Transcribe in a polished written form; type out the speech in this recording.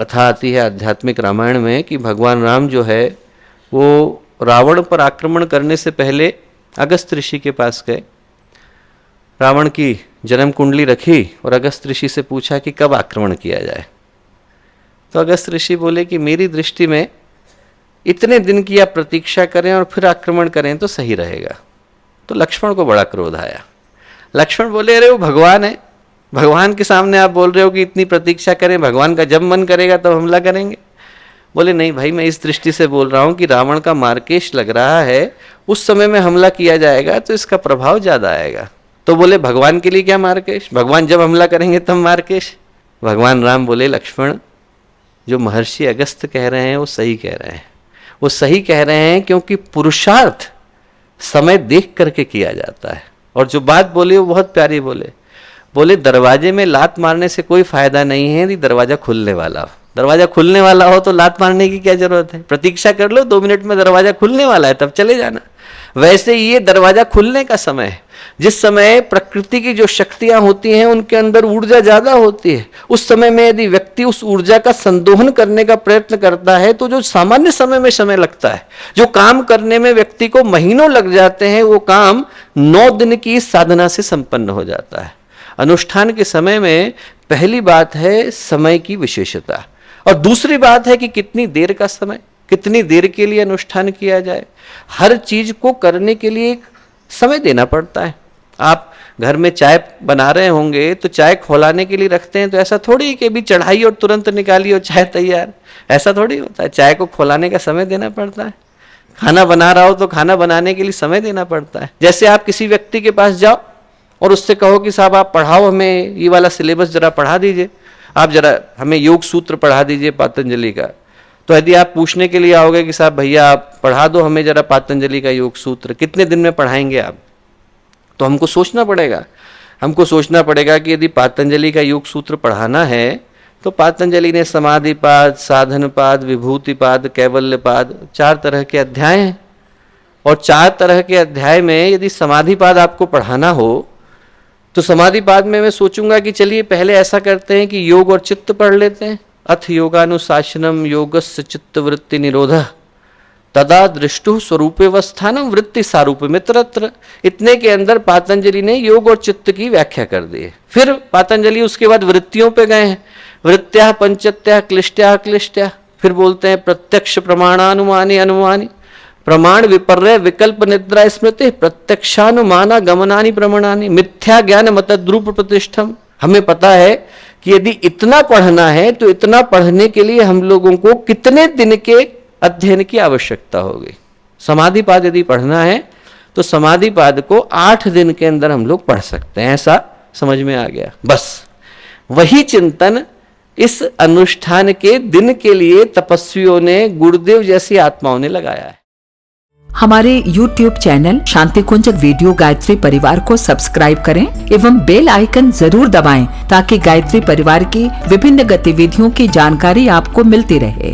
कथा आती है आध्यात्मिक रामायण में कि भगवान राम जो है वो रावण पर आक्रमण करने से पहले अगस्त ऋषि के पास गए, रावण की जन्म कुंडली रखी और अगस्त ऋषि से पूछा कि कब आक्रमण किया जाए। तो अगस्त ऋषि बोले कि मेरी दृष्टि में इतने दिन की आप प्रतीक्षा करें और फिर आक्रमण करें तो सही रहेगा। तो लक्ष्मण को बड़ा क्रोध आया। लक्ष्मण बोले अरे वो भगवान है, भगवान के सामने आप बोल रहे हो कि इतनी प्रतीक्षा करें, भगवान का जब मन करेगा तब हमला करेंगे। बोले नहीं भाई, मैं इस दृष्टि से बोल रहा हूं कि रावण का मार्केश लग रहा है, उस समय में हमला किया जाएगा तो इसका प्रभाव ज्यादा आएगा। तो बोले भगवान के लिए क्या मार्केश, भगवान जब हमला करेंगे तब मार्केश। भगवान राम बोले लक्ष्मण, जो महर्षि अगस्त कह रहे हैं वो सही कह रहे हैं, वो सही कह रहे हैं क्योंकि पुरुषार्थ समय देख करके किया जाता है। और जो बात बोली वो बहुत प्यारी बोले दरवाजे में लात मारने से कोई फायदा नहीं है यदि दरवाजा खुलने वाला हो। दरवाजा खुलने वाला हो तो लात मारने की क्या जरूरत है, प्रतीक्षा कर लो, 2 मिनट में दरवाजा खुलने वाला है तब चले जाना। वैसे ये दरवाजा खुलने का समय है, जिस समय प्रकृति की जो शक्तियां होती हैं उनके अंदर ऊर्जा ज्यादा होती है, उस समय में यदि व्यक्ति उस ऊर्जा का संदोहन करने का प्रयत्न करता है तो जो सामान्य समय में समय लगता है, जो काम करने में व्यक्ति को महीनों लग जाते हैं, वो काम 9 दिन की साधना से संपन्न हो जाता है। अनुष्ठान के समय में पहली बात है समय की विशेषता, और दूसरी बात है कि कितनी देर का समय, कितनी देर के लिए अनुष्ठान किया जाए। हर चीज को करने के लिए एक समय देना पड़ता है। आप घर में चाय बना रहे होंगे तो चाय खौलाने के लिए रखते हैं, तो ऐसा थोड़ी कि भी चढ़ाई और तुरंत निकाली और चाय तैयार, ऐसा थोड़ी होता है। चाय को खौलाने का समय देना पड़ता है। खाना बना रहा हो तो खाना बनाने के लिए समय देना पड़ता है। जैसे आप किसी व्यक्ति के पास जाओ और उससे कहो कि साहब आप पढ़ाओ, हमें ये वाला सिलेबस जरा पढ़ा दीजिए, आप जरा हमें योग सूत्र पढ़ा दीजिए पतंजलि का। तो यदि आप पूछने के लिए आओगे कि साहब भैया आप पढ़ा दो हमें जरा पतंजलि का योग सूत्र, कितने दिन में पढ़ाएंगे आप, तो हमको सोचना पड़ेगा कि यदि पतंजलि का योग सूत्र पढ़ाना है तो पतंजलि ने समाधिपाद, साधनपाद, विभूतिपाद, कैवल्यपाद 4 तरह के अध्याय हैं, और 4 तरह के अध्याय में यदि समाधिपाद आपको पढ़ाना हो तो समाधिपाद में मैं सोचूंगा कि चलिए पहले ऐसा करते हैं कि योग और चित्त पढ़ लेते हैं। अथ योगानुशासनम योगस्य चित्त वृत्ति निरोधः तदा दृष्टु स्वरूपेवस्थानम वृत्ति सारूप मित्रत्र। इतने के अंदर पतंजलि ने योग और चित्त की व्याख्या कर दी है। फिर पतंजलि उसके बाद वृत्तियों पे गए हैं, वृत्त्या पंचत्या क्लिष्ट्या क्लिष्ट्या। फिर बोलते हैं प्रत्यक्ष प्रमाणानुमानी अनुमानी, प्रमाण विपर्य विकल्प निद्रा स्मृति, प्रत्यक्षानुमाना गमनानि प्रमाणानि, मिथ्या ज्ञान मतद्रूप प्रतिष्ठम। हमें पता है कि यदि इतना पढ़ना है तो इतना पढ़ने के लिए हम लोगों को कितने दिन के अध्ययन की आवश्यकता होगी। समाधिपाद यदि पढ़ना है तो समाधिपाद को 8 दिन के अंदर हम लोग पढ़ सकते हैं, ऐसा समझ में आ गया। बस वही चिंतन इस अनुष्ठान के दिन के लिए तपस्वियों ने, गुरुदेव जैसी आत्माओं ने लगाया है। हमारे YouTube चैनल शांति कुंज वीडियो गायत्री परिवार को सब्सक्राइब करें एवं बेल आइकन जरूर दबाएं ताकि गायत्री परिवार की विभिन्न गतिविधियों की जानकारी आपको मिलती रहे।